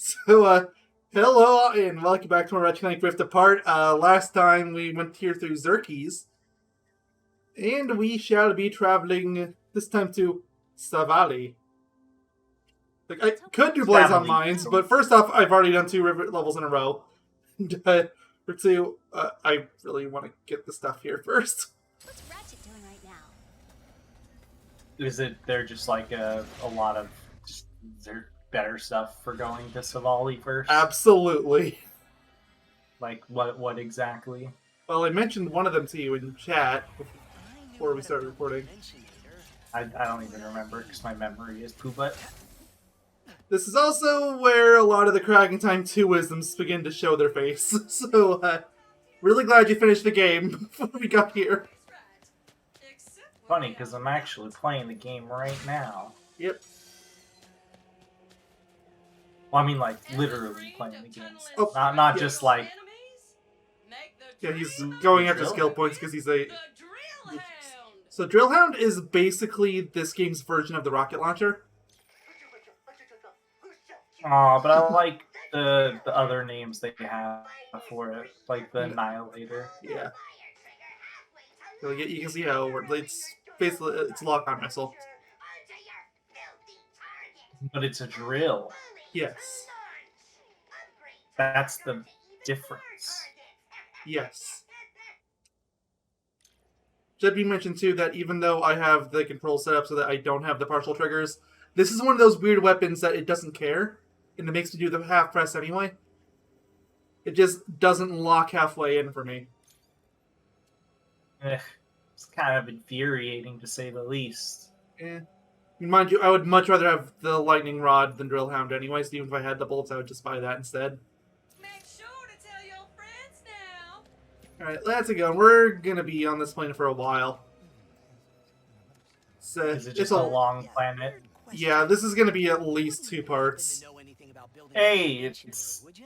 So, hello and welcome back to our Ratchet Clank Rift Apart. Last time we went here through Xerxes, and we shall be traveling this time to Savali. Like, I could do Blaze on Savali. Mines, but first off, I've already done 2 river levels in a row. For 2, I really want to get the stuff here first. What's Ratchet doing right now? Is it they're just like a lot of just there better stuff for going to Savali first? Absolutely. Like what exactly? Well, I mentioned one of them to you in chat before we started recording. I don't even remember because my memory is poo-butt. This is also where a lot of the Cracking Time 2 wisdoms begin to show their face. So, really glad you finished the game before we got here. Funny because I'm actually playing the game right now. Yep. Well, I mean, like literally playing the game. Oh, not yeah. just like. Yeah, he's going after Drill? skill points because he's a... So Drillhound is basically this game's version of the rocket launcher. Aw, but I like the other names they have for it, like the Annihilator. Yeah. So you can see how it's basically it's a lock-on missile. But it's a drill. Yes. That's the difference. Yes. Should be mentioned too that even though I have the control set up so that I don't have the partial triggers, this is one of those weird weapons that it doesn't care, and it makes me do the half press anyway. It just doesn't lock halfway in for me. It's kind of infuriating to say the least. Eh. Mind you, I would much rather have the lightning rod than Drillhound anyways. Even if I had the bolts, I would just buy that instead. Make sure to tell your friends now. Alright, let's go. We're gonna be on this planet for a while. So, Is it just a long planet? Yeah, this is gonna be at least 2 parts. Hey, it's Yeah,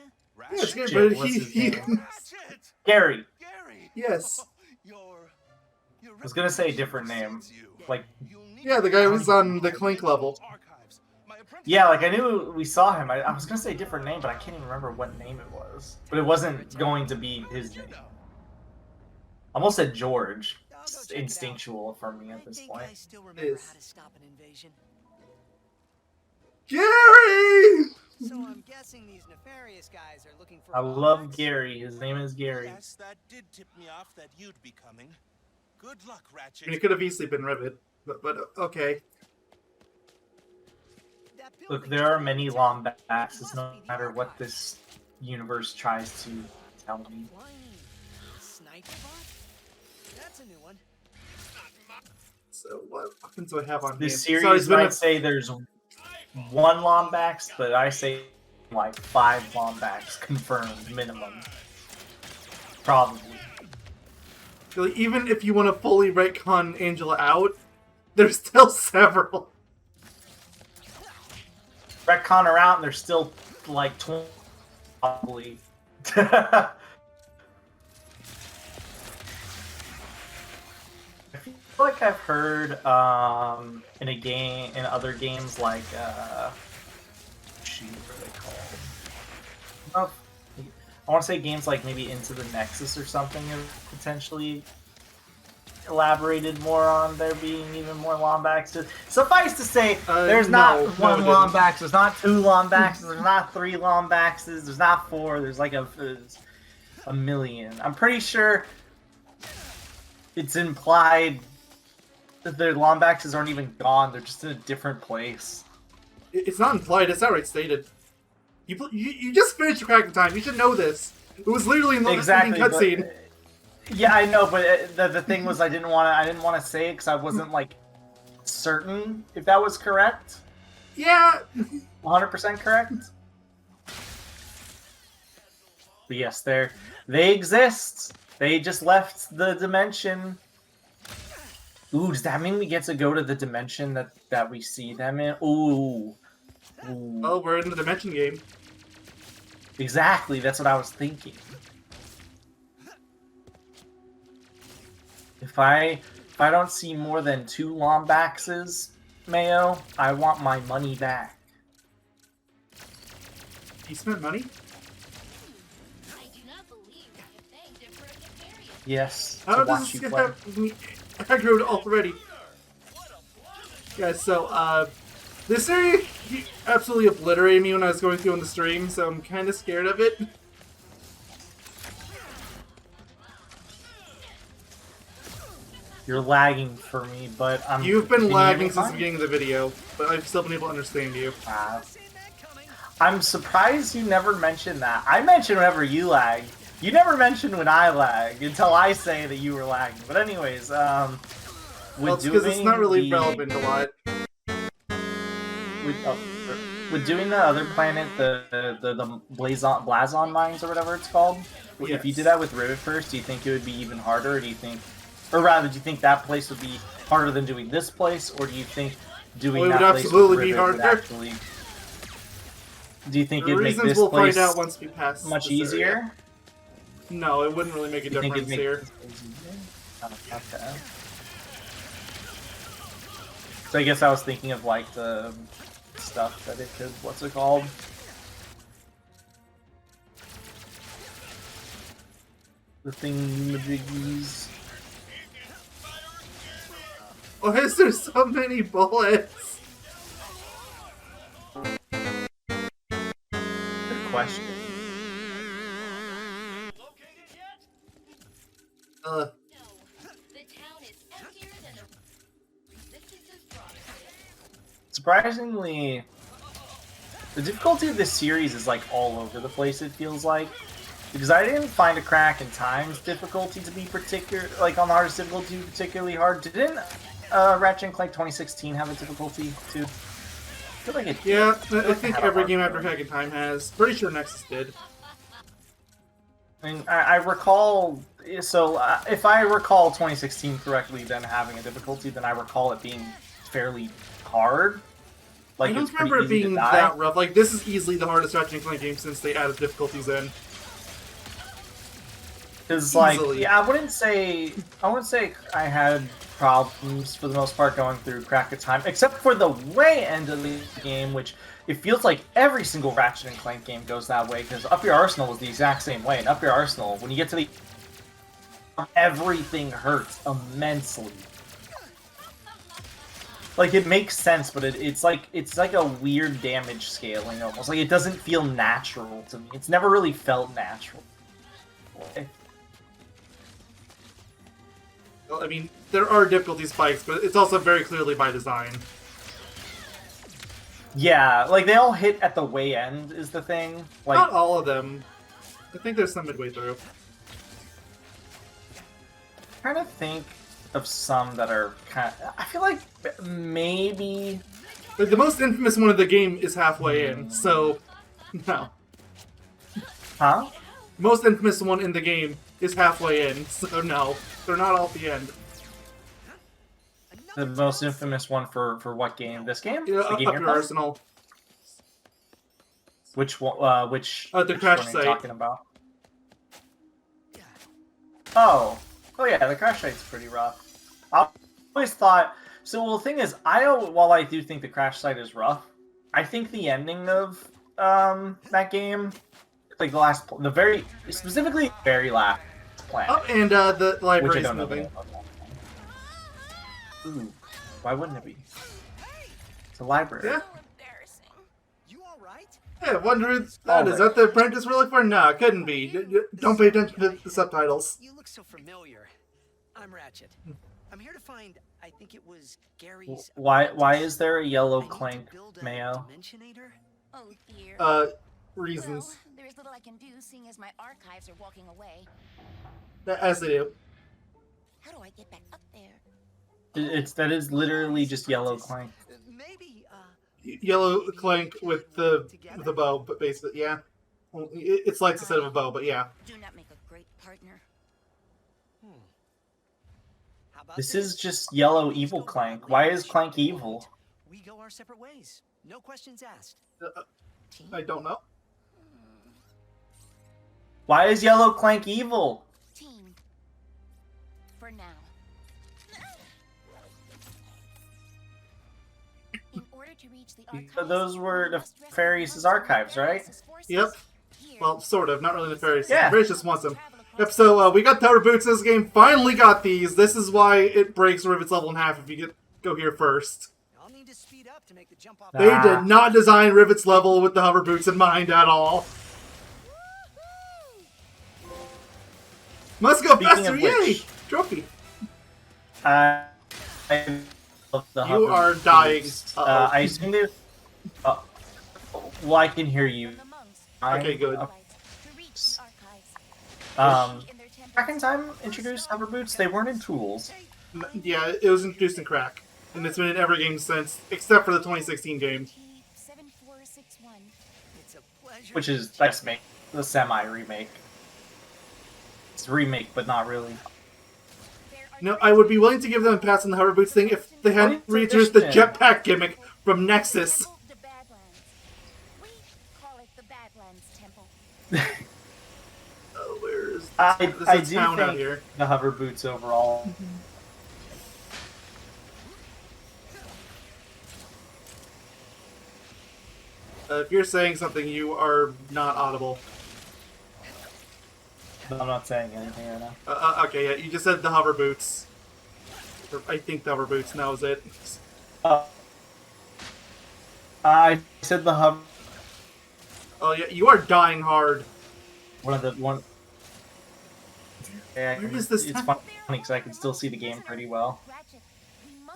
it's good, Shit, but what's his he name? Gary. yes. I was gonna say a different name. Like, Yeah, the guy who's on the Clank level. yeah, like I knew we saw him. I was gonna say a different name, but I can't even remember what name it was. But it wasn't going to be his name. Almost said George. It's instinctual for me at this point. Gary! So I'm guessing these nefarious guys are looking for. I love Gary. His name is Gary. Yes, that did tip me off that you'd be coming. Good luck, I Ratchet. mean, it could have easily been Rivet, but okay. Look, there are many Lombaxes, no matter what this universe tries to tell me. Sniper bot? That's a new one. So what weapons do I have on This hand? series So it's been might say there's 1 Lombax, but I say like 5 Lombax confirmed minimum. Probably. even if you want to fully retcon Angela out, there's still several. Retcon her out, and there's still like 20 probably. I feel like I've heard in a game, in other games like shoot, what are they called? I want to say games like maybe Into the Nexus or something have potentially elaborated more on there being even more Lombax. Suffice to say, there's not no, one it Lombax, there's not 2 Lombaxes, there's not 3 Lombaxes, there's not 4, there's like a million. I'm pretty sure it's implied that their Lombaxes aren't even gone, they're just in a different place. It's not implied, it's outright stated. You just finished Cracking Time, you should know this. It was literally in the Exactly, cutscene. Yeah, I know, but the thing was I didn't want to say it because I wasn't like certain if that was correct. Yeah. 100% correct. But yes, they exist. They just left the dimension. Ooh, does that mean we get to go to the dimension that we see them in? Ooh. Oh, we're in the Dimension game. Exactly, that's what I was thinking. If I don't see more than 2 Lombaxes, Mayo, I want my money back. He spent money? I do not believe I have begged him for a nefarious. Yes, How to does watch you this play. have me aggroed already? Yeah, so, this area he absolutely obliterated me when I was going through on the stream, so I'm kind of scared of it. You're lagging for me, but I'm. You've been can you hear me lagging since the fine? beginning of the video, but I've still been able to understand you. Wow. I'm surprised you never mentioned that. I mention whenever you lag. You never mention when I lag until I say that you were lagging. But anyways, Well, it's because it's not really the- relevant a lot. with doing the other planet, the Blazon mines or whatever it's called. If you Yes. did that with Rivet first, do you think it would be even harder? Or do you think, or rather, do you think that place would be harder than doing this place, or do you think doing Well, it that would place absolutely with be Rivet would harder. actually? Do you think The it'd make reasons this we'll place find out once we pass much this area. easier? No, it wouldn't really make a Do you think difference it'd make here. this place easier? Oh, okay. So I guess I was thinking of like the stuff that it could. What's it called? The thingamajiggies. Why is there so many bullets? Good question. No, the town is emptier than the Resistance's promised. Surprisingly, the difficulty of this series is like all over the place. It feels like, because I didn't find a crack in times difficulty to be like on the hardest difficulty particularly hard. Didn't Ratchet Clank 2016 have a difficulty too? I feel like it. Yeah, did. I think every game after Hack. Hack in Time has. Pretty sure Nexus did. I mean, I recall. So, if I recall 2016 correctly, then having a difficulty, then I recall it being fairly hard. Like, I don't it's pretty remember it easy to being die. that rough. Like, this is easily the hardest Ratchet Clank game since they added difficulties in. Because, like, Easily. yeah, I wouldn't say I had problems for the most part going through crack of time, except for the way end of the game, which it feels like every single Ratchet and Clank game goes that way. Because Up Your Arsenal was the exact same way. And Up Your Arsenal, when you get to the everything hurts immensely. Like, it makes sense, but it's like a weird damage scaling almost. Like, it doesn't feel natural to me. It's never really felt natural. Well, I mean, there are difficulty spikes, but it's also very clearly by design. Yeah, like they all hit at the way end is the thing. Like, Not all of them. I think there's some midway through. I'm trying to think of some that are kind of, I feel like maybe. Like, the most infamous one of the game is halfway in, so no. Huh? The most infamous one in the game is halfway in, so no. They're not all at the end. The most infamous one for what game? This game? Yeah, The Up game Your you're playing? Arsenal. Which one? Which? The which crash one are you site. talking about? Oh, yeah. The crash site's pretty rough. I always thought. So, well, the thing is, while I do think the crash site is rough, I think the ending of that game, like specifically very last planet. Oh, and the Which I library's don't know. moving. About that. Ooh, why wouldn't it be? It's a library. Yeah. Embarrassing. You all right? Yeah, wonder is Alright. that the apprentice we're looking for? No, it couldn't be. Don't pay attention to the subtitles. You look so familiar. I'm Ratchet. I'm here to find. I think it was Gary's. Why is there a yellow I need to clank, build a Mayo? Dimensionator? Oh dear. Reasons. Well, there's little I can do, seeing as my archives are walking away. As they do. How do I get back up there? That is literally just yellow clank. Maybe. Yellow clank with the bow, but basically, yeah. Well, it's lights instead of a bow, but yeah. Do not make a great partner. How about This is just yellow evil Clank. Why is Clank evil? We go our separate ways. No questions asked. I don't know. Why is yellow Clank evil? Team. For now. In order to reach Those were Nefarious' archives, right? Yep. Well, sort of. Not really Nefarious. Yeah. Nefarious just wants them. Yep, so we got the hoverboots in this game. Finally got these. This is why it breaks Rivet's level in half if you go here first. I'll need to speed up to make the jump off. They did not design Rivet's level with the hoverboots in mind at all. Must go Speaking faster, of yay! which- Trophy. I love the You are hoverboots. dying. Uh-oh. I assume there's... well, I can hear you. Okay, good. Back in time introduced hoverboots, they weren't in tools. Yeah, it was introduced in Crack. And it's been in every game since, except for the 2016 game. It's a pleasure. Which is, let's make the semi-remake. It's a remake, but not really. No, I would be willing to give them a pass on the hoverboots thing if they hadn't What reintroduced the edition? jetpack gimmick from Nexus. We call it the Badlands Temple. Oh, where's I this do town out think here? the hoverboots overall. If you're saying something, you are not audible. But I'm not saying anything right now. Okay, yeah, you just said the hoverboots. Or I think the hoverboots, and that was it. I said the hover. Oh yeah, you are dying hard. One. Yeah, Where is this it's town? funny because I can still see the game pretty well.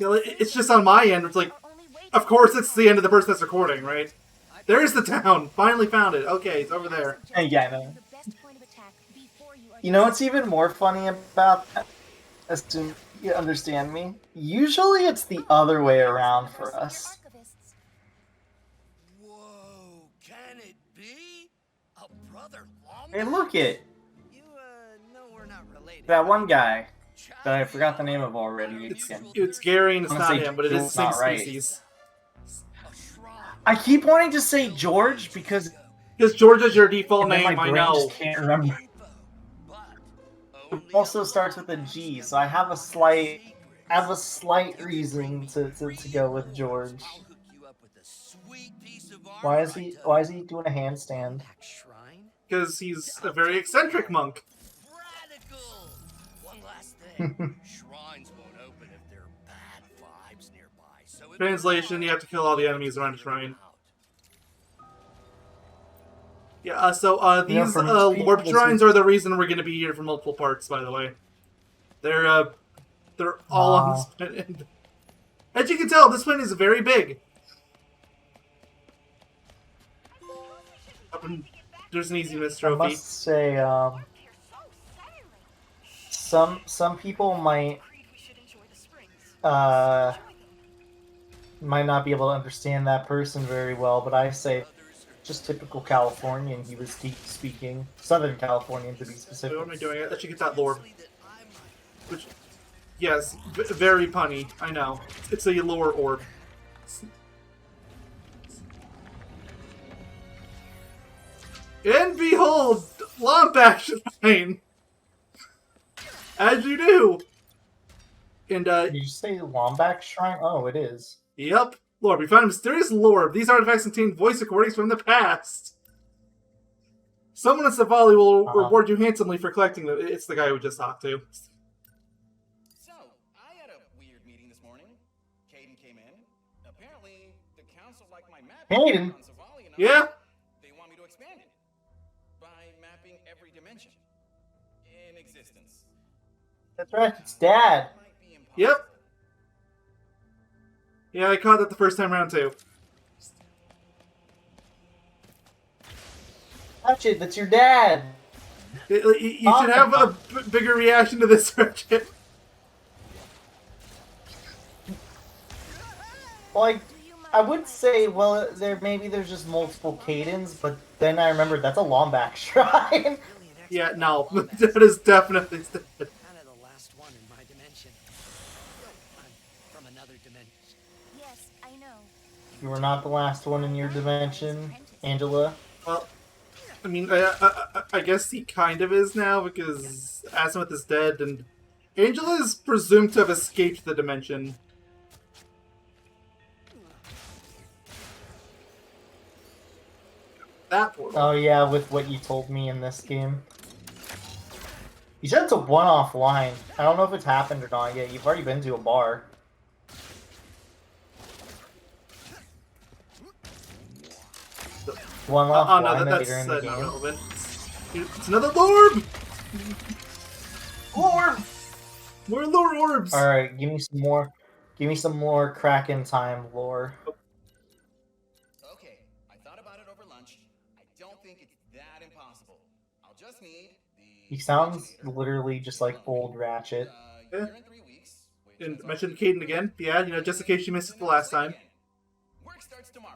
You know, it's just on my end. It's like, of course, it's the end of the person that's recording, right? There's the town. Finally found it. Okay, it's over there. Yeah, I know. You know what's even more funny about that? Assume you understand me. Usually it's the other way around for us. Whoa, can it be? A brother long Hey, look it! You know we're not related. That one guy that I forgot the name of already. It's Gary, and it's I'm not gonna say him, but it is the same not right. species. a shrine. I keep wanting to say George because Because George is your default and then name, my I brain know. just can't remember. It also starts with a G, so I have a slight reason to go with George. Why is he doing a handstand? Back shrine? Because he's a very eccentric monk. Radical! One last thing. Shrines won't open if there are bad vibes nearby. So it Translation, you have to kill all the enemies around a shrine. Yeah, so Yeah, these from Lorb this shrines is- are the reason we're going to be here for multiple parts, by the way. They're all on this planet. As you can tell, this planet is very big. There's an easy miss I trophy. must say, some people might not be able to understand that person very well, but I say just typical Californian. He was speaking Southern Californian to be So specific. what am I doing? That should get that Lorb. Which, yes, very punny. I know. It's a lower orb. And behold, Lombax Shrine! As you do! And, Did you say Lombax Shrine? Oh, it is. yep. Lord, we found a mysterious Lorb. These artifacts contain voice recordings from the past. Someone at Savali will reward you handsomely for collecting them. It's the guy we just talked to. So, I had a weird meeting this morning. Caden came in. Apparently, the council liked my map Caden? on Savali, and Yeah? they want me to expand it by mapping every dimension in existence. That's right. It's Dad. Might be impossible. Yep. Yeah, I caught that the first time around too. Touch it. That's your dad. You should have a bigger reaction to this, Ratchet. Like, I would say, well, there's just multiple Cadens, but then I remembered that's a Lombax Shrine. Really an Yeah, expert no. on that. That is definitely... Kind of the last one in my dimension. I'm from another dimension. Yes, I know. You were not the last one in your dimension, Angela. Well, I mean, I guess he kind of is now, because Azimuth is dead, and Angela is presumed to have escaped the dimension. that portal. Oh yeah, with what you told me in this game. You said it's a one-off line. I don't know if it's happened or not yet. You've already been to a bar. One-off Oh no, line that's later in the not game. relevant. It's another Lorb! Lord! More lore orbs! Alright, give me some more. Give me some more Kraken time lore. Okay, I thought about it over lunch. I don't think it's that impossible. I'll just need the. He sounds Yogaidr. literally just like old Ratchet. Yeah. You're in 3 weeks. which And is mention already- Caden again. Yeah, just in case you missed it the last time. Work starts tomorrow.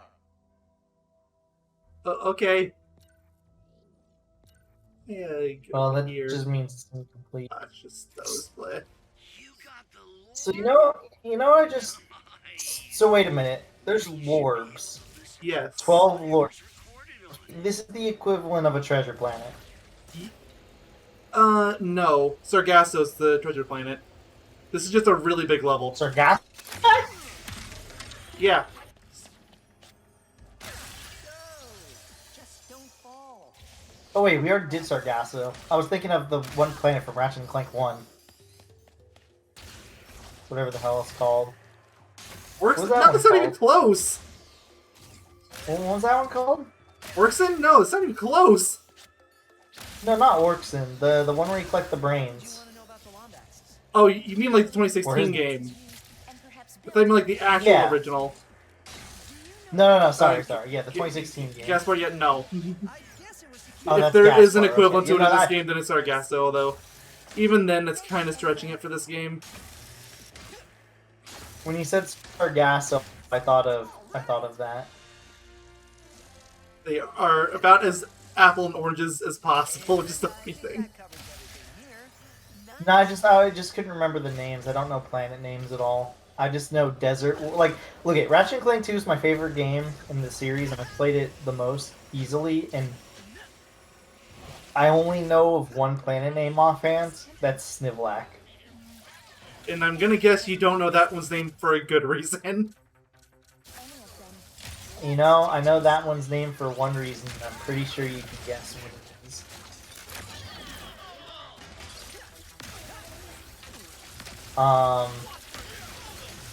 Okay. Yeah, Well, that here. just means it's incomplete. Gosh, just those play. You got the So I just. So wait a minute. There's Lorbs. Yes. 12 Lorbs. This is the equivalent of a treasure planet. No. Sargasso's the treasure planet. This is just a really big level. Sargasso? Yeah. Just don't fall. Oh wait, we already did Sargasso. I was thinking of the one planet from Ratchet Clank 1. Whatever the hell it's called. Works. What was that No, one that's not even called? close. What was that one called? Workson? No, it's not even close. No, not Orkson. The one where you collect the Do you brains. want to know about the Lombaxes? Oh, you mean like the Or 2016 his- game? And perhaps I thought you meant like the actual Yeah. original. No, sorry. Uh, Yeah, the 2016 game. Guess what? Yet no. I guess it was to keep Oh, If that's there is an Gaspar, equivalent okay. to You it in know, this I- game, then it's Sargasso. Although, even then, it's kind of stretching it for this game. When you said Sargasso, I thought of that. They are about as apple and oranges as possible, just the only thing. that covers everything here. No, I just couldn't remember the names. I don't know planet names at all. I just know desert. Like, look at Ratchet Clank 2 is my favorite game in the series, and I played it the most easily. And I only know of one planet name offhand. That's Snivlac. And I'm gonna guess you don't know that one's named for a good reason. any of them. You know, I know that one's named for one reason. And I'm pretty sure you can guess what it is.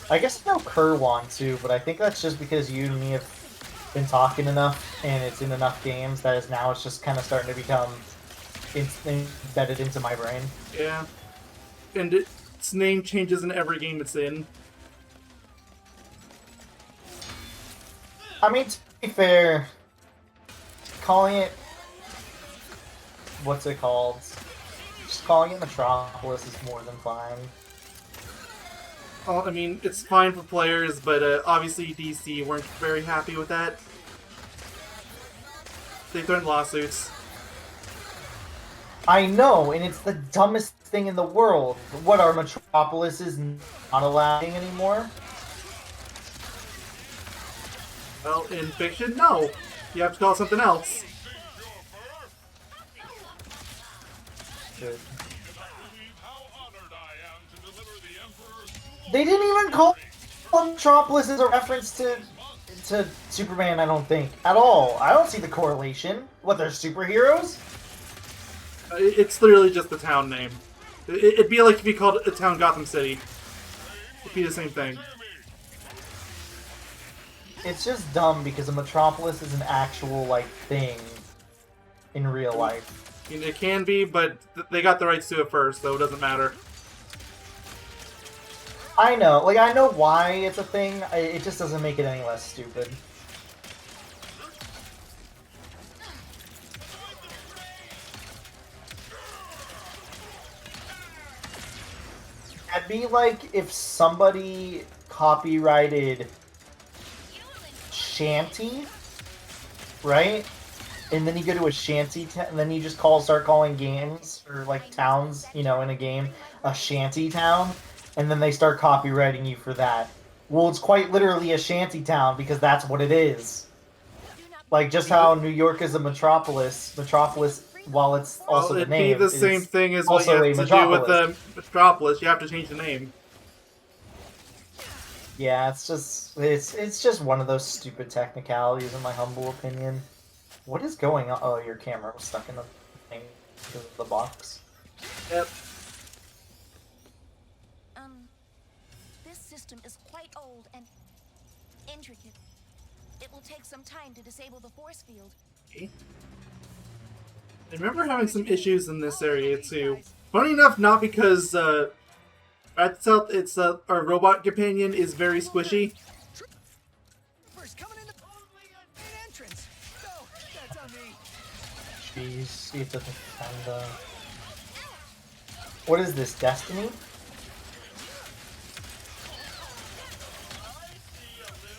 I guess I know Kerwan too, but I think that's just because you and me have been talking enough, and it's in enough games that is now it's just kind of starting to become embedded into my brain. Yeah. And its name changes in every game it's in. I mean, to be fair, calling it what's it called? Just calling it Metropolis is more than fine. Well, I mean, it's fine for players, but obviously DC weren't very happy with that. They threatened lawsuits. I know, and it's the dumbest thing in the world. What, our Metropolis is not allowing anymore? Well, in fiction, no. You have to call it something else. Good. They didn't even call Metropolis as a reference to Superman, I don't think. At all. I don't see the correlation. What, they're superheroes? It's literally just the town name. It'd be like if you called a town Gotham City. It'd be the same thing. It's just dumb because a Metropolis is an actual, like, thing in real life. I mean, it can be, but they got the rights to it first, so it doesn't matter. I know. Like, I know why it's a thing. It just doesn't make it any less stupid. It'd be like if somebody copyrighted Shanty, right? And then you go to a shanty, and then you just start calling games or like towns, you know, in a game, a shanty town, and then they start copyrighting you for that. Well, it's quite literally a shanty town because that's what it is. Like just how New York is a metropolis, while it's also Well, the it'd name, be the same is thing as what you also have a to do with metropolis. the Metropolis. You have to change the name. Yeah, it's just one of those stupid technicalities, in my humble opinion. What is going on? Oh, your camera was stuck in the thing, the box. Yep. This system is quite old and intricate. It will take some time to disable the force field. Okay. I remember having some issues in this area too. Funny enough, not because its our robot companion is very squishy. First, coming in the main entrance. No, that's on me. Jeez, you took the. What is this, Destiny?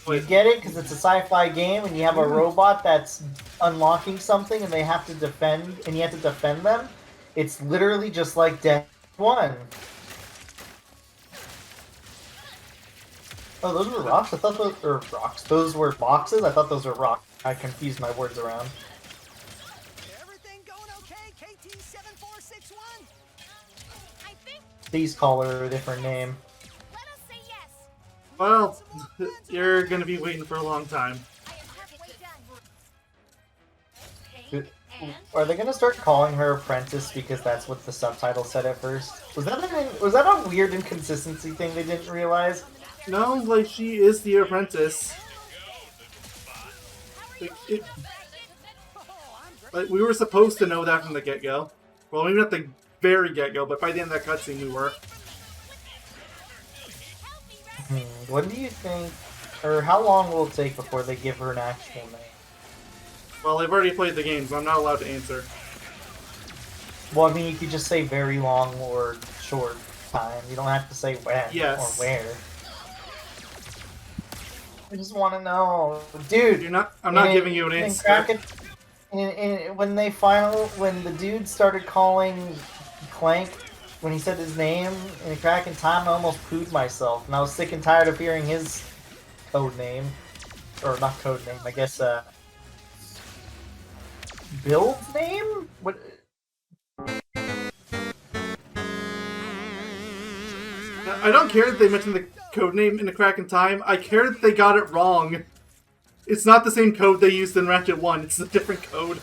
You get it because it's a sci-fi game and you have a robot that's unlocking something and they have to defend, and you have to defend them. It's literally just like Death 1. Oh, those were rocks? I thought those were rocks. Those were boxes? I thought those were rocks. I confused my words around. Everything going okay, KT-7461? I think. Please call her a different name. Let us say yes. Well, you're gonna be waiting for a long time. I am halfway done. Are they gonna start calling her Apprentice because that's what the subtitle said at first? Was that a weird inconsistency thing they didn't realize? No, like she is the apprentice. Like we were supposed to know that from the get-go. Well, maybe not the very get-go, but by the end of that cutscene we were. What do you think, or how long will it take before they give her an actual name? Well, I've already played the game, so I'm not allowed to answer. Well, I mean, you could just say very long or short time. You don't have to say when Yes. or where. I just want to know, dude. I'm not giving you an answer. When the dude started calling Clank, when he said his name in Crack in Time, I almost pooed myself, and I was sick and tired of hearing his code name, or not code name, I guess. Bill's name? What? I don't care that they mentioned the code name in the Crack in Time. I care that they got it wrong. It's not the same code they used in Ratchet 1. It's a different code.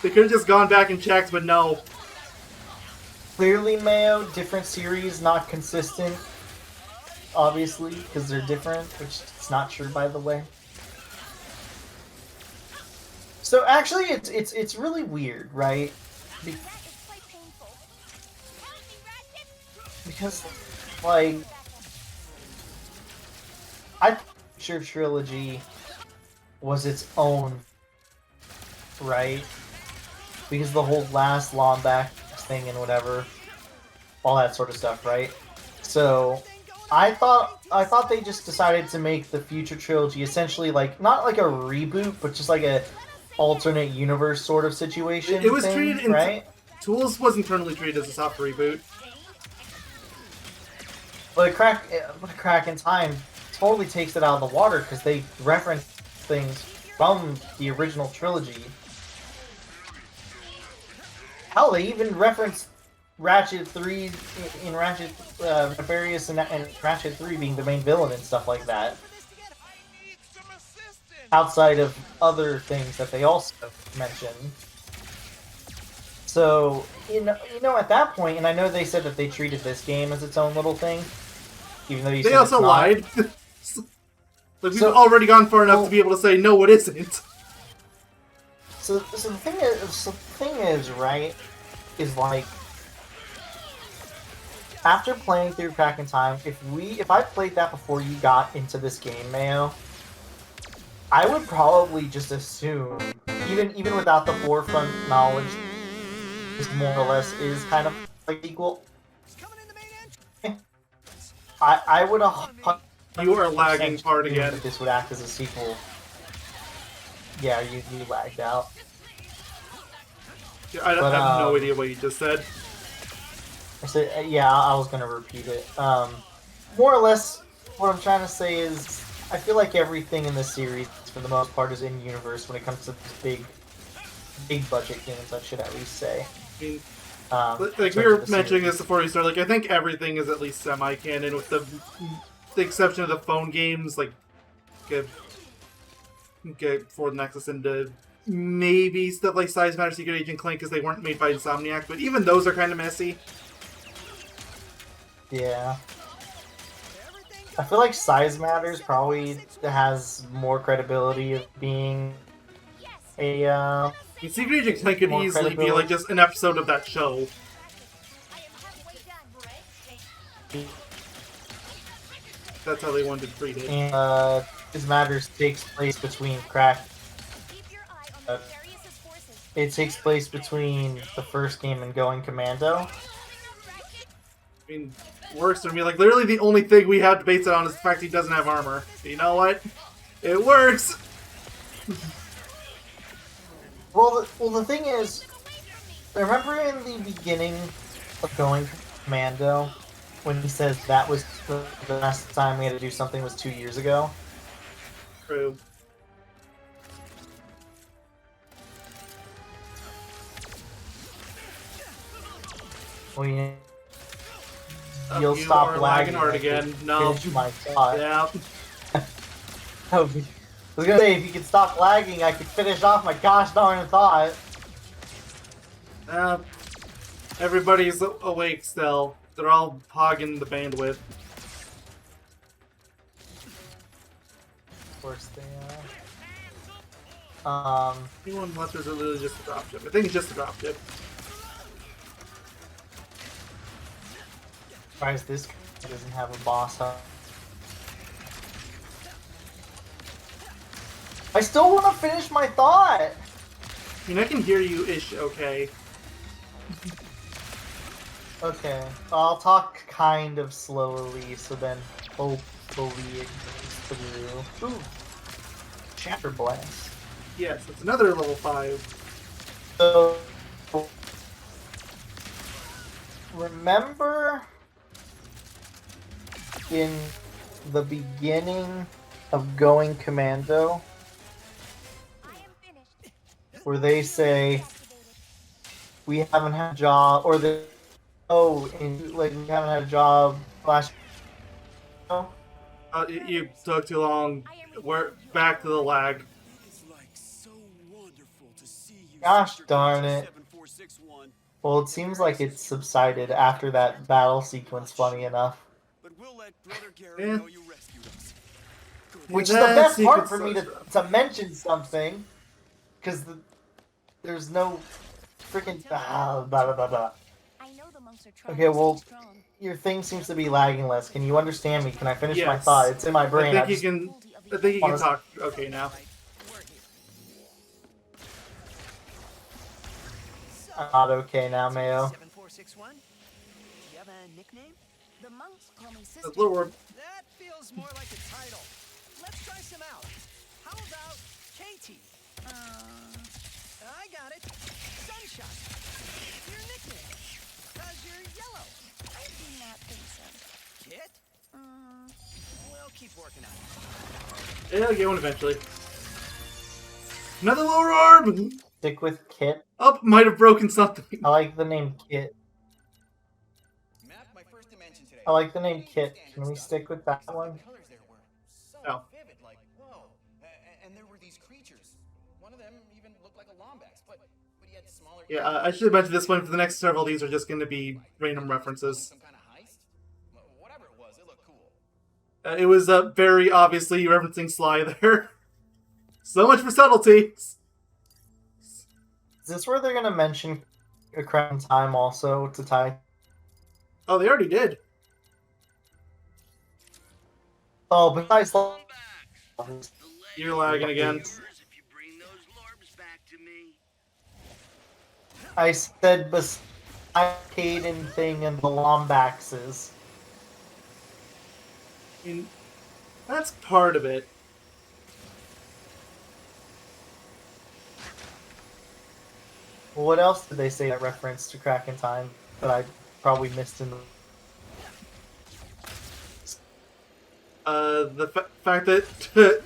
They could have just gone back and checked, but no. Clearly, Mayo, different series, not consistent. Obviously, because they're different, which it's not true, by the way. So actually, it's really weird, right? That is quite painful. Help me, Ratchet. Because, like, I sure trilogy was its own, right? Because the whole last Lombax thing and whatever, all that sort of stuff, right? So I thought they just decided to make the future trilogy essentially like not like a reboot, but just like a alternate universe sort of situation. It was thing, treated in right. Tools wasn't currently treated as a soft reboot. But Crack in Time totally takes it out of the water because they reference things from the original trilogy. Hell, they even reference Ratchet 3 in Ratchet Nefarious and Ratchet 3 being the main villain and stuff like that. Outside of other things that they also mention. So, you know, at that point, and I know they said that they treated this game as its own little thing, even though you said They also it's not. lied. Like we've already gone far enough to be able to say no, it isn't. So the thing is, right, is like after playing through Crack in Time, if I played that before you got into this game, Mayo, I would probably just assume, even without the forefront knowledge, this more or less is kind of like equal. I would have. You are lagging hard again. That this would act as a sequel. Yeah, you lagged out. I have no idea what you just said. I said, yeah, I was gonna repeat it. More or less, what I'm trying to say is, I feel like everything in this series, for the most part, is in universe when it comes to these big budget games. I should at least say. I mean, like we were mentioning this before we started. Like I think everything is at least semi-canon, with the exception of the phone games. Like get for the Nexus into maybe stuff like Size Matter, Secret Agent Clank, because they weren't made by Insomniac, but even those are kind of messy. Yeah. I feel like Size Matters probably has more credibility of being a, I mean, Secret Agent Clank could More easily be credibility. like just an episode of that show. I am halfway done. That's how they wanted to treat it. and, Size Matters takes place between Crack. Keep your eye on the Darius's forces. It takes place between the first game and Going Commando. I mean, works for me. Like, literally the only thing we have to base it on is the fact he doesn't have armor. But you know what? It works! Well, the thing is, remember in the beginning of Going Commando, when he says that was the last time we had to do something was 2 years ago? True. Well, Oh, you'll you stop are lagging hard if you again. No. finish my thought. Yeah. I was gonna say, if you could stop lagging, I could finish off my gosh darn thought. Everybody's awake still. They're all hogging the bandwidth. Of course they are. Anyone left is literally just a dropship. I think it's just a dropship. Surprised this guy doesn't have a boss huh? I still want to finish my thought! I mean, I can hear you ish okay. Okay, I'll talk kind of slowly, so then hopefully it goes through. Ooh! Chapter Blast. Yes, it's another level 5. So, remember in the beginning of Going Commando, I am finished. where they say we haven't had a job, or we haven't had a job last. You took too long. We're back to the lag. It's like so wonderful to see you. Gosh Sister darn it. 7461. Well, it seems like it's subsided after that battle sequence. Funny enough, But we'll let Brother Gary Yeah. know you rescued us. Good. which is the That best part sequence for me sucks. to mention something, because there's no freaking blah blah blah blah. I know the monks are trying Okay, to well, stay strong. your thing seems to be lagging less. Can you understand me? Can I finish my Yes. thought? It's in my brain. I think you can Honest- talk okay now. We're here. I'm not okay now, Mayo. 7461? Do you have a nickname? The monks call me sister. That's Lord. That feels more like a title. Let's try some out. How about Katie? I got it. Sunshine. Your nickname. Cause you're yellow. I do not think so. Kit? We'll keep working on it. Yeah, I'll get one eventually. Another lower orb! Stick with Kit. Oh, might have broken something. I like the name Kit. Map my first dimension today. I like the name Kit. Can we stick with that The one? colors there were so Oh. vivid, like whoa. And there were these creatures. One of them even looked like a Lombax, but he had smaller. Yeah, I should have mentioned this one. For the next several, these are just going to be random references. Some kind of heist. Whatever it was, it looked cool. It was very obviously referencing Sly there. So much for subtleties. Is this where they're gonna mention a Crown Time also to tie? Oh, they already did. Oh, besides You're lagging again. If you bring those Lorbs back to me. I said besides Caden thing and the Lombaxes. I mean, that's part of it. Well, what else did they say that reference to Kraken Time that I probably missed in the... The fact that...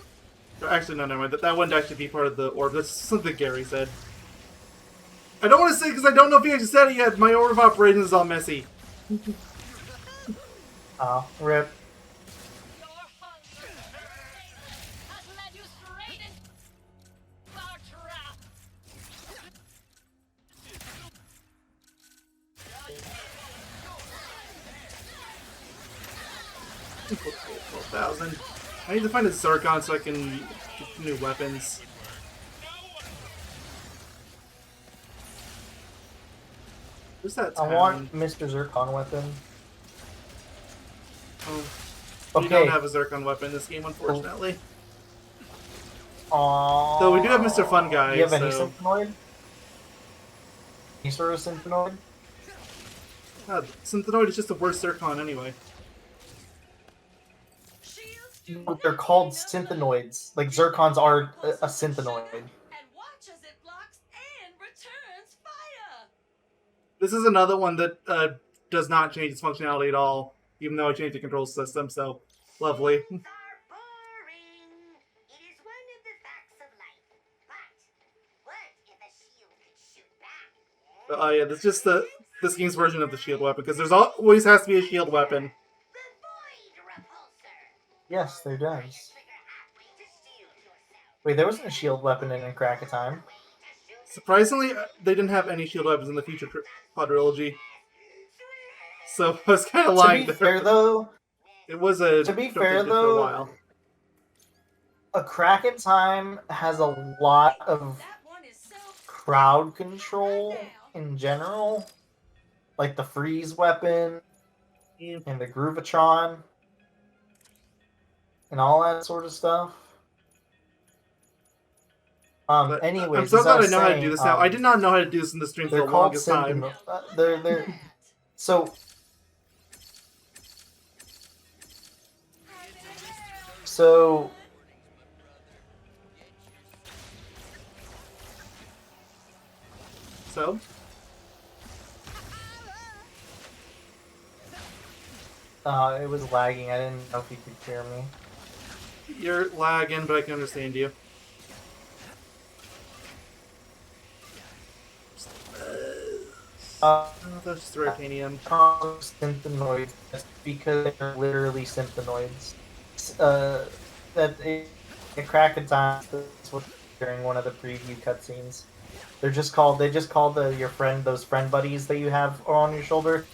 actually, no, never mind. That wouldn't actually be part of the orb. That's something Gary said. I don't want to say because I don't know if he actually said it yet. My orb of operations is all messy. Oh, rip. Your hunger has led you straight 12,000. I need to find a Zircon so I can get new weapons. Where's that I town? want Mr. Zircon weapon. Oh, Okay. we don't have a Zircon weapon in this game, unfortunately. Aww. Though we do have Mr. Fun Guy, Do you have any so... Synthenoid? Any sort of Synthenoid? Synthenoid is just the worst Zircon anyway. Shields do But they're called Synthenoids. Like, Zircons are a Synthenoid. and watch as it blocks and returns fire. This is another one that does not change its functionality at all, even though I changed the control system, so lovely. Are boring. It is one of the facts of life. But what if a shield could shoot back? But, yeah, this is just this game's version of the shield weapon, because there's always has to be a shield weapon. The void repulsor. Yes, there does. Trigger halfway to shield yourself. Wait, there wasn't a shield weapon in Crack of Time. Surprisingly, they didn't have any shield weapons in the future quadrilogy. So I was kind of lying To be there. fair, though, It was a to be joke fair, they did for though, a while. A Crack of Time has a lot of That one is so crowd control in general. Like the freeze weapon Yeah. and the Groovatron and all that sort of stuff. But Anyways, I'm so as glad I was know how to saying, do this now. I did not know how to do this in the stream for They're the called longest time. Sentinel. They're so. So So, it was lagging. I didn't know if you could hear me. you're lagging, but I can understand you. Uh, Oh, that's just titanium. Synthenoids, that's because they're literally Synthenoids. That in Crack of Time, that's what during one of the preview cutscenes. They just call your friend, those friend buddies that you have on your shoulder,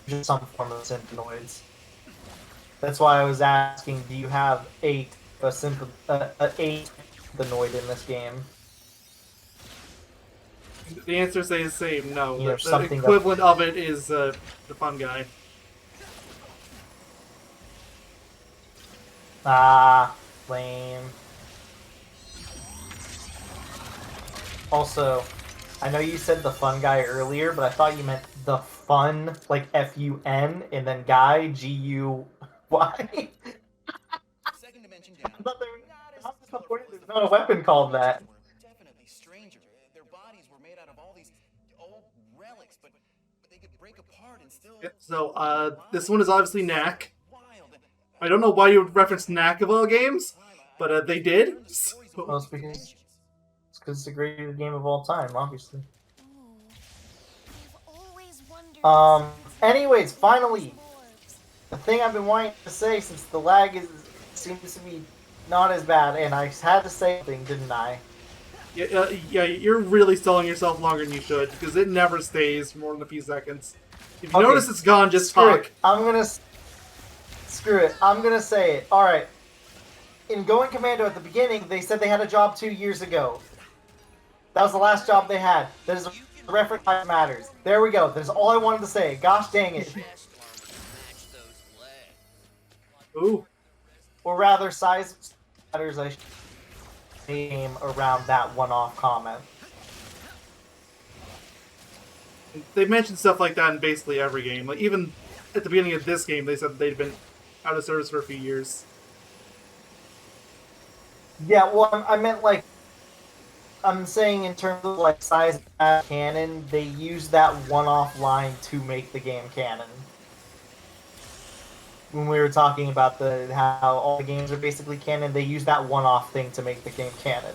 just some form of Synthenoids. That's why I was asking, do you have eight Synthenoid in this game? The answer is the same. No, You know, the something equivalent of it is the Fun Guy. Ah, lame. Also, I know you said the Fun Guy earlier, but I thought you meant the fun, like F-U-N, and then guy, G-U-Y. Second dimension down. I thought there's not a weapon called that. Definitely stranger. Their bodies were made out of all these old relics, but they could break apart and still. Yep, so, this one is obviously Knack. Wild. I don't know why you would reference Knack of all games, but they did. Well, it's because it's the greatest game of all time, obviously. I've always wondered. Anyways, finally, the thing I've been wanting to say since the lag seems to be not as bad, and I had to say something, didn't I? Yeah, you're really stalling yourself longer than you should, because it never stays for more than a few seconds. If you Okay, notice it's gone, just Screw talk. it. Screw it. I'm gonna say it. Alright. In Going Commando at the beginning, they said they had a job 2 years ago. That was the last job they had. That is a reference that matters. There we go. That's all I wanted to say. Gosh dang it. Ooh. Or rather, size matters. I should name around that one-off comment. They mentioned stuff like that in basically every game. Like, even at the beginning of this game, they said they'd been out of service for a few years. Yeah, well, I meant like, I'm saying in terms of like size of canon, they use that one-off line to make the game canon. When we were talking about how all the games are basically canon, they use that one-off thing to make the game canon.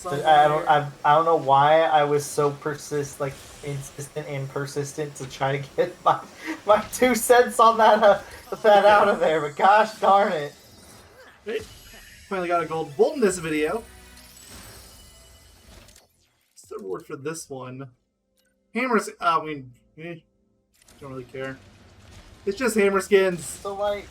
I don't know why I was so insistent and persistent to try to get my 2 cents on that out of there, but gosh darn it. Finally got a gold bolt in this video. the reward for this one? Hammers. I mean, don't really care. It's just hammer skins. So like,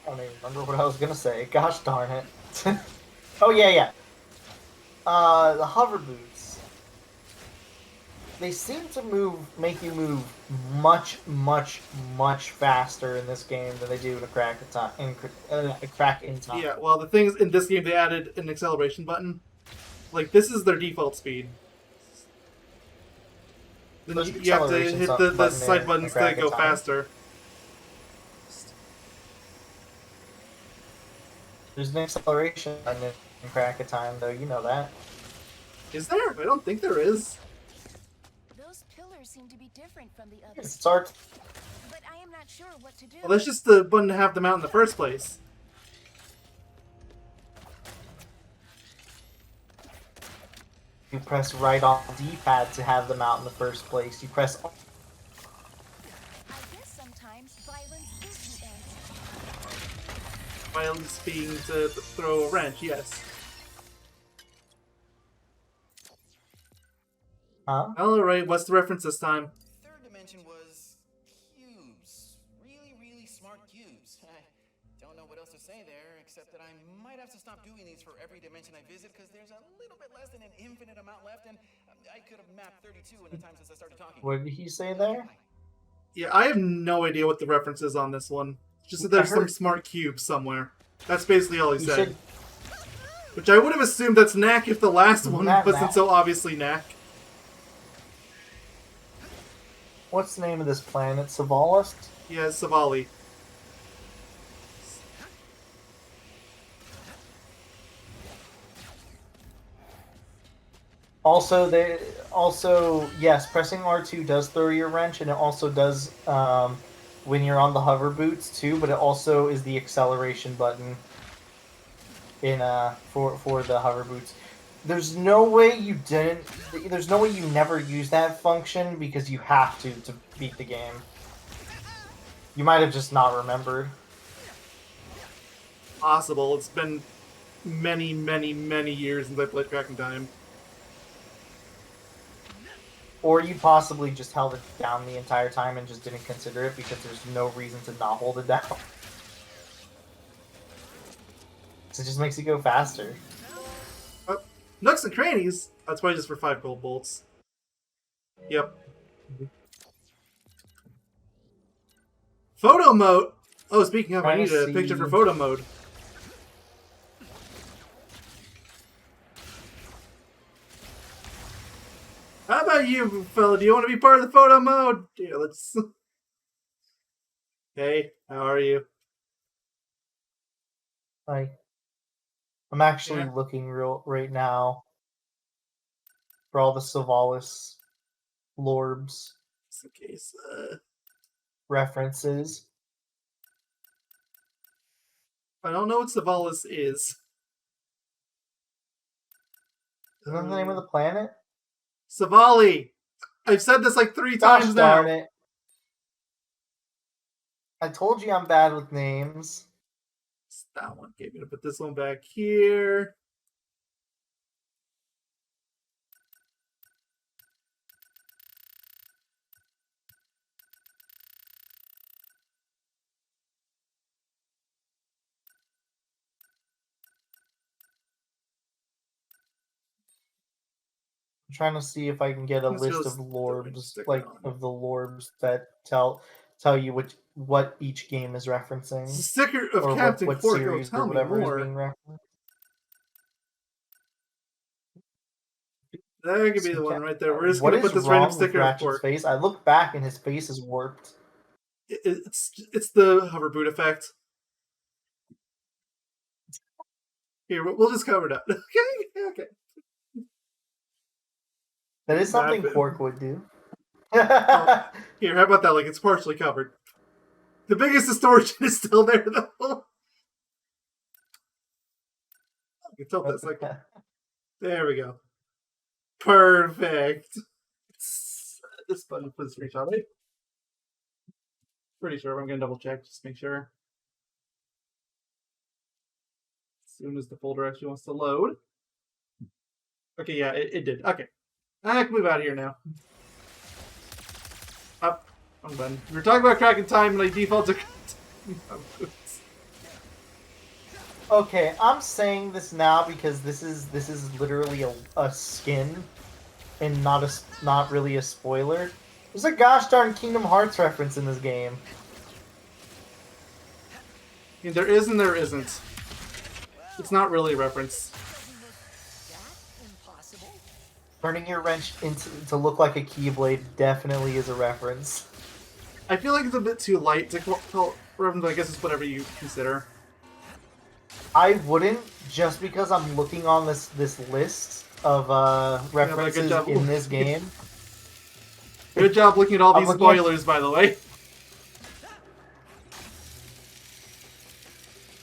I don't even remember what I was gonna say. Gosh darn it. Oh yeah. The hover boots. They seem to make you move much faster in this game than they do in a crack in time. Yeah, well, the thing is, in this game, they added an acceleration button. Like, this is their default speed. Then you have to hit the side buttons to go faster. There's an acceleration button in crack of time, though. You know that. Is there? I don't think there is. Those pillars seem to be different from the others. It's art. But I am not sure what to do. Well, that's just the button to have them out in the first place. You press right on the D-pad to have them out in the first place. You press. I guess sometimes violence is the answer. Violence being to throw a wrench, yes. Huh? Alright, what's the reference this time? Third dimension was cubes. Really smart cubes. I don't know what else to say there, except that I might have to stop doing these for every dimension I visit, because there's a little bit less than an infinite amount left, and I could have mapped 32 in the time since I started talking. What did he say there? Yeah, I have no idea what the reference is on this one. Just that there's some smart cube somewhere. That's basically all he said. Should... Which I would have assumed that's Knack if the last one wasn't so obviously Knack. What's the name of this planet? Savali? Yeah, Savali. Also, yes, pressing R2 does throw your wrench, and it also does when you're on the hover boots too. But it also is the acceleration button in for the hover boots. There's no way you didn't. There's no way you never use that function because you have to beat the game. You might have just not remembered. Possible. It's been many years since I played Crack in Time. Or you possibly just held it down the entire time and just didn't consider it because there's no reason to not hold it down. So it just makes it go faster. Nooks and Crannies? That's probably just for 5 gold bolts. Yep. Photo mode! Oh, speaking of, I need a picture for photo mode. How about you, fella? Do you want to be part of the photo mode? Yeah, let's... Hey, how are you? Hi. I'm actually looking right now for all the Savali Lorbs Just in case, references. I don't know what Savali is. Isn't that the name of the planet? Savali! I've said this like 3 Gosh times darn now. it. I told you I'm bad with names. It's that one. Okay, I'm gonna put this one back here. I'm trying to see if I can get a Let's list just of go ahead and Lorbs, stick it like on. of the Lorbs that tell you what each game is referencing. It's a sticker of or Captain what Quark. Oh, series tell or me whatever is more. being referenced. That could be the one right there. We're just gonna put this random sticker of Ratchet's Quark. face? I look back and his face is warped. It's the hover boot effect. Here, we'll just cover it up. Okay. That is something Nah, Quark would do. Here, how about that? Like, it's partially covered. The biggest distortion is still there, though. I can tilt this. Like, there we go. Perfect. This button for the screenshot, right? Pretty sure. I'm gonna double check just to make sure. soon as the folder actually wants to load. Okay, yeah, it did. Okay. I can move out of here now. Up. I'm done. We were talking about cracking time, and I default to boots. Okay, I'm saying this now because this is literally a skin, and not really a spoiler. There's a gosh darn Kingdom Hearts reference in this game. I mean, there is and there isn't. It's not really a reference. Impossible. Turning your wrench to look like a Keyblade definitely is a reference. I feel like it's a bit too light to call reference, but I guess it's whatever you consider. I wouldn't, just because I'm looking on this list of references in this game. Good job looking at all I'm these looking at- spoilers, by the way.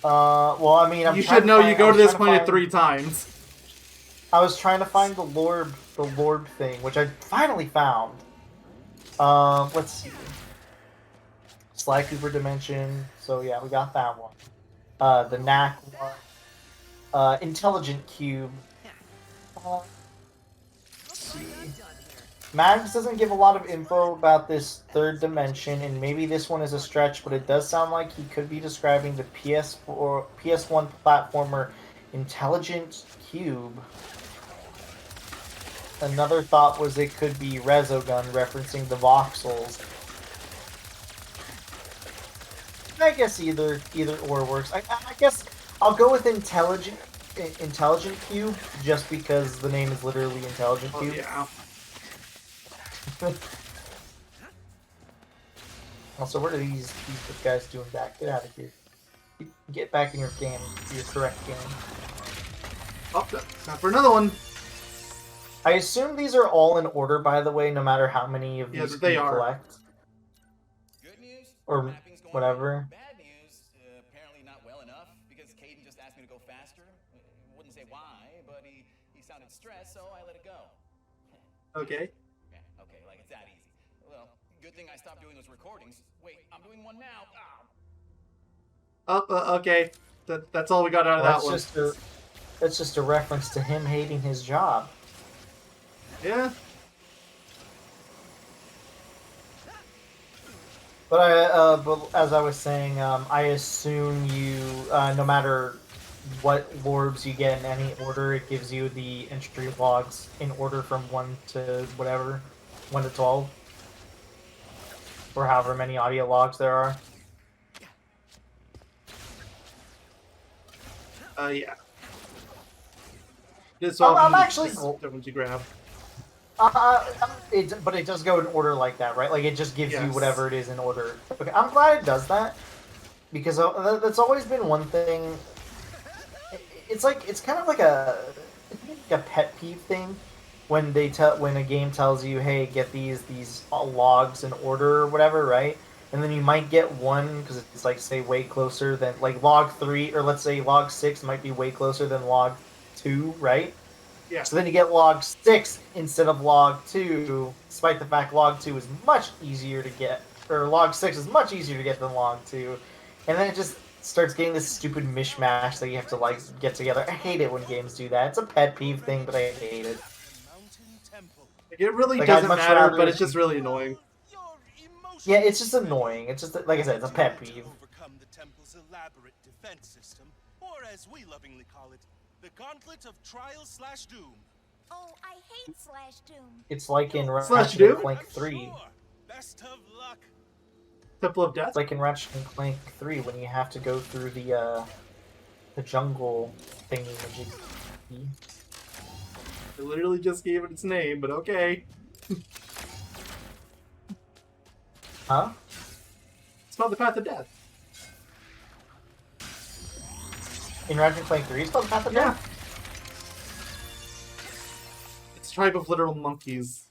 Well, I mean, You should know you go to this planet 3 times. I was trying to find the Lorb thing, which I finally found. Let's see. Sly Cooper Dimension. So yeah, we got that one. The Knack one. Intelligent Cube. Let's see. Mags doesn't give a lot of info about this third dimension, and maybe this one is a stretch, but it does sound like he could be describing the PS1 platformer Intelligent Cube. Another thought was it could be Resogun, referencing the voxels. I guess either or works. I guess I'll go with Intelligent Cube, just because the name is literally Intelligent Cube. Yeah. Also, what are these guys doing back? Get out of here. Get back in your game, your correct game. Oh, time for another one. I assume these are all in order, by the way, no matter how many of these they you are. collect. Good news. Or mapping's going whatever. well. Bad news. Apparently not well enough because Caden just asked me to go faster. Wouldn't say why, but he sounded stressed, so I let it go. Okay. Yeah, okay, like it's that easy. Well, good thing I stopped doing those recordings. Wait, I'm doing one now. Okay. That's all we got out of that one. That's just a reference to him hating his job. Yeah. But as I was saying, I assume you, no matter what Lorbs you get in any order, it gives you the entry logs in order from 1 to whatever, 1 to 12, or however many audio logs there are. Yeah. This I'm actually- the ones you grab. But it does go in order like that, right? Like it just gives you Yes. whatever it is in order. Okay, I'm glad it does that, because that's always been one thing. It's kind of like a pet peeve thing when when a game tells you, hey, get these logs in order or whatever, right? And then you might get one because it's like, say, way closer than like log 3, or let's say log 6 might be way closer than log 2, right? Yeah. So then you get log 6 instead of log 2, despite the fact log 2 is much easier to get, or log 6 is much easier to get than log 2. And then it just starts getting this stupid mishmash that you have to like get together. I hate it when games do that. It's a pet peeve thing, but I hate it. Like, it really Like, I'd doesn't much matter, rather but it's see- just really annoying. Yeah, it's just annoying. It's just, like I said, it's a pet peeve. Overcome the temple's elaborate defense system, or as we lovingly call it, the Gauntlet of Trial/Doom. Oh, I hate Slash Doom. It's like in Slash Ratchet Doom? Clank 3. Sure. Best of luck. Temple of Death? It's like in Ratchet Clank 3 when you have to go through the jungle thingy. I literally just gave it its name, but okay. Huh? It's called the Path of Death. In Ratchet Clank 3, it's called Path of Yeah. Death? It's a tribe of literal monkeys.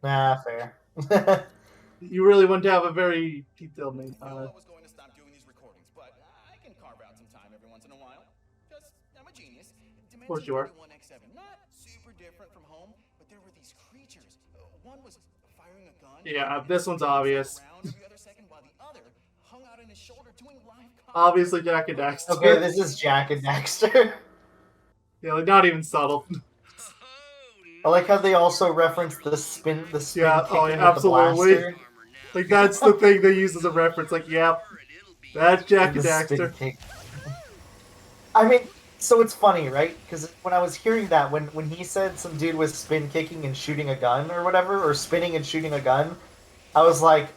Nah, fair. You really want to have a very detailed name. I was going to stop doing these recordings, but I can carve out some time every once in a while. Because I'm a genius. Of course you are. 31X7, not super different from home, but there were these creatures. One was firing a gun. Yeah, this one's obvious. Around every other second, while the other hung out on his shoulder doing live combat. Obviously, Jack and Daxter. Okay, this is Jack and Daxter. Yeah, like, not even subtle. I like how they also reference the spin Yeah, kicking oh, with yeah, the blaster. Like, that's the thing they use as a reference. Like, yep, that's Jack and The spin Daxter. kick. I mean, so it's funny, right? Because when I was hearing that, when he said some dude was spin kicking and shooting a gun or whatever, or spinning and shooting a gun, I was like,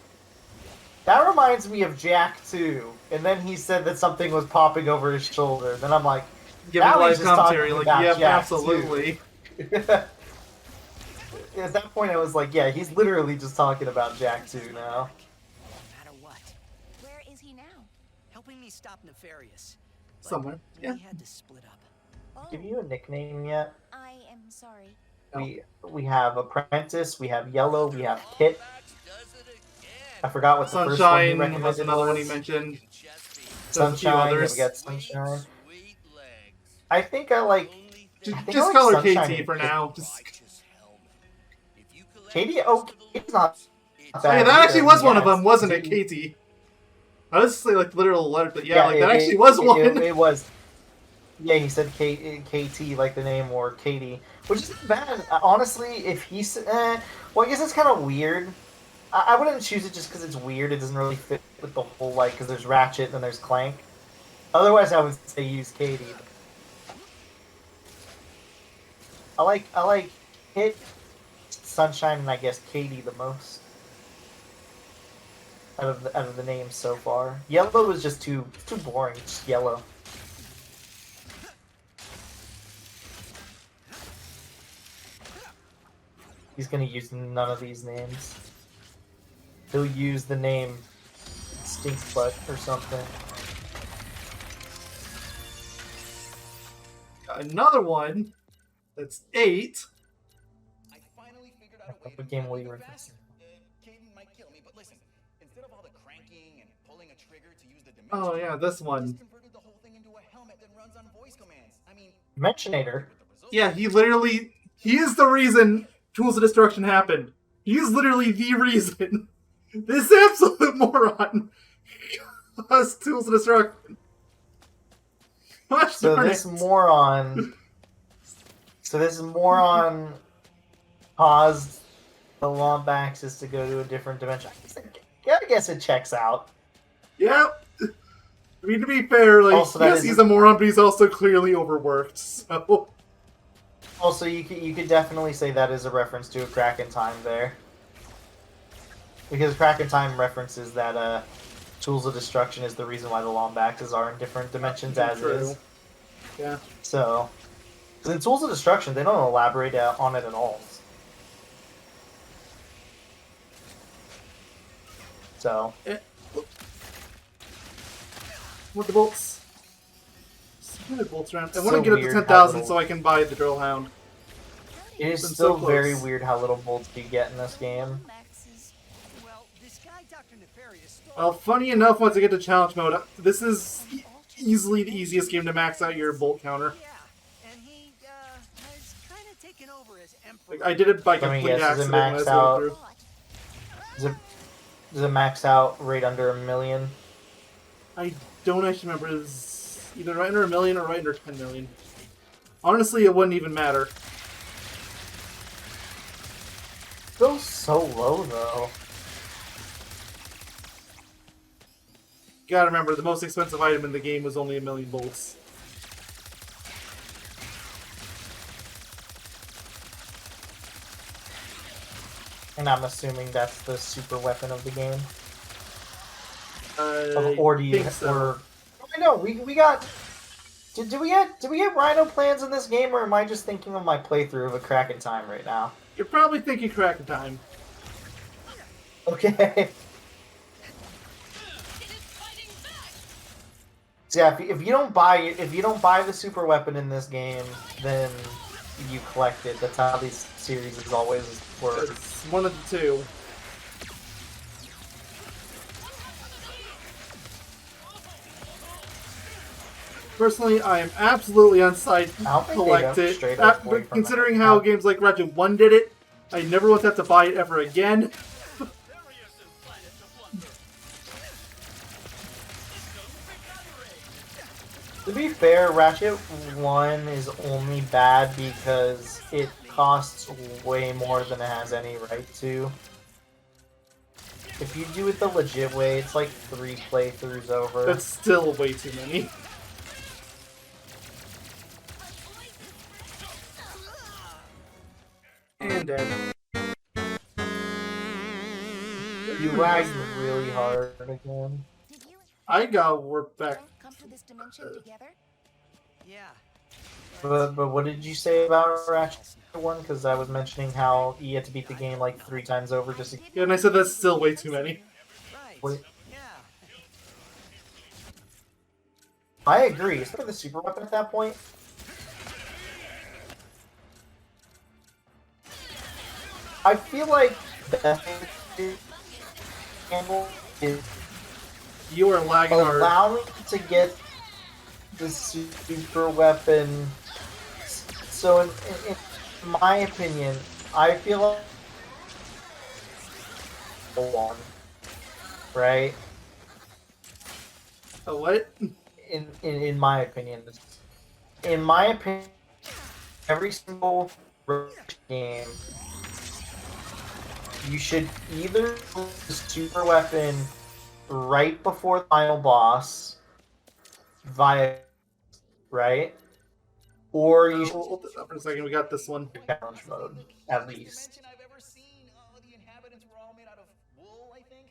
that reminds me of Jack too. And then he said that something was popping over his shoulder. Then I'm like, Giving now live he's just commentary. talking Like, about yep, Jack, absolutely. At that point, I was like, yeah, he's literally just talking about Jack 2 now. No matter what. Where is he now? Helping me stop Nefarious. But Somewhere. Yeah. We had to split up. Oh, Give you a nickname yet? I am sorry. We have Apprentice, we have Yellow, we have Kit. I forgot what the first one he Sunshine was recommended another one he was. mentioned. Sunshine, yeah, we others. got Sunshine. I think I like... Just, I think I just like call her Sunshine KT and for Kit. now. Just... Katie? Oh, Katie's not Oh, bad yeah, that actually either. was one Yeah, of them, it's wasn't it, Katie. KT? I was say like literal letter, but yeah, like that it- actually was one. It was. Yeah, he said KT like the name or Katie, which isn't bad. Honestly, if he's well, I guess it's kind of weird. I wouldn't choose it just because it's weird. It doesn't really fit with the whole like because there's Ratchet and then there's Clank. Otherwise, I would say use Katie. I like Hit, Sunshine, and I guess Katie the most out of the names so far. Yellow was just too boring. Just yellow. He's gonna use none of these names. He'll use the name Stinks Butt or something. Another one that's 8. I finally figured out a way What to game make will it you faster. reference? Caden might kill me, but listen. Instead of all the cranking and pulling a trigger to use the dimension, Oh yeah, this just one. converted the whole thing into a helmet that runs on voice commands. I mean, Dimensionator. with the results, Yeah, he is the reason Tools of Destruction happened. He is literally the reason. This absolute moron caused Tools of Destruction. Gosh So darn this it. moron. So this moron caused the Lombaxes to go to a different dimension. I guess it checks out. Yep. I mean, to be fair, like, Also, that yes, isn't- he's a moron, but he's also clearly overworked, so... Also, you could definitely say that is a reference to a Crack in Time there. Because Crack in Time references that Tools of Destruction is the reason why the Lombaxes are in different dimensions as True. is. Yeah. So, because in Tools of Destruction, they don't elaborate on it at all. So, What the bolts? So many bolts around. I So want to get up to weird 10,000 how so I can buy the drill hound. it is Been still so very close. weird how little bolts you get in this game. Max's. Well, this guy, Dr. Nefarious, stole Well, funny enough, once I get to challenge mode, this is easily the easiest game to max out your bolt counter. Yeah, and he has kind of taken over as emperor. Like, I did it by Let me complete guess, is it accident when I was maxed going out? through. Does it max out right under 1 million? I don't actually remember. It's either right under 1 million or right under 10 million. Honestly, it wouldn't even matter. Still so low though. You gotta remember, the most expensive item in the game was only 1 million bolts. And I'm assuming that's the super weapon of the game. I Or do you think so. or I know we got did we get Rhino plans in this game, or am I just thinking of my playthrough of a Crack in Time right now? You're probably thinking Crack in Time. Okay. So yeah, if you don't buy the super weapon in this game, then you collect it. That's how these series always work. It's one of the two. Personally, I am absolutely on side I don't think they collect don't it. straight up But away from considering it. how No. games like Ratchet 1 did it, I never want to have to buy it ever again. To be fair, Ratchet 1 is only bad because it costs way more than it has any right to. If you do it the legit way, it's like 3 playthroughs over. That's still way too many. And dead. You lagged really hard again. Did you I got warped back. both come to this dimension together? Yeah. But what did you say about Ratchet 1? Because I was mentioning how you had to beat the game like 3 times over just to... Yeah, and I said that's still way too many. Right. Wait. Yeah. I agree. Is there the super weapon at that point? I feel like the handle is You are lagging hard. allowing to get the super weapon. So, in my opinion, I feel like one, right? A what? In my opinion, every single game, you should either use the super weapon right before the final boss, via, right? Or you should Hold this up for a second. We got this one. challenge mode, at least. Dimension I've ever seen. The inhabitants were all made out of wool, I think.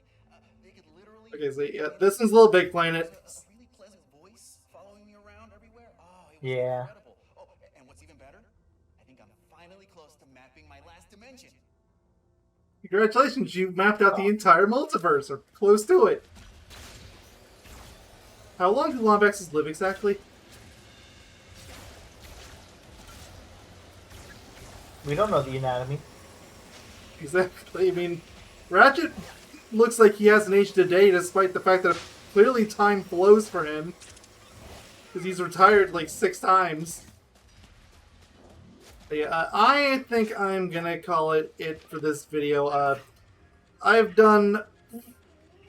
They could literally. Okay, so yeah, this one's Little Big Planet. A really pleasant voice following me around everywhere. Oh, it was Yeah. incredible. Oh, and what's even better? I think I'm finally close to mapping my last dimension. Congratulations, you mapped out the entire multiverse, or close to it. How long do Lombaxes live exactly? We don't know the anatomy. Exactly. I mean, Ratchet looks like he hasn't aged a day, despite the fact that clearly time flows for him. Because he's retired like 6 times. But yeah, I think I'm gonna call it for this video. I've done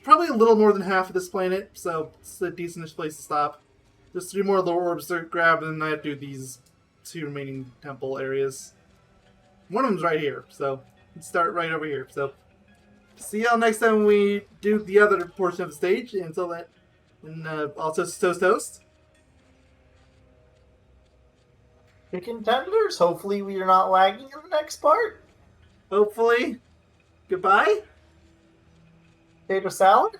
probably a little more than half of this planet, so it's a decentish place to stop. There's 3 more Lorbs to grab, and then I have to do these 2 remaining temple areas. One of them's right here, so let's start right over here. So, see y'all next time when we do the other portion of the stage. Until then, and also toast. The contenders, hopefully we are not lagging in the next part. Hopefully. Goodbye. Potato salad?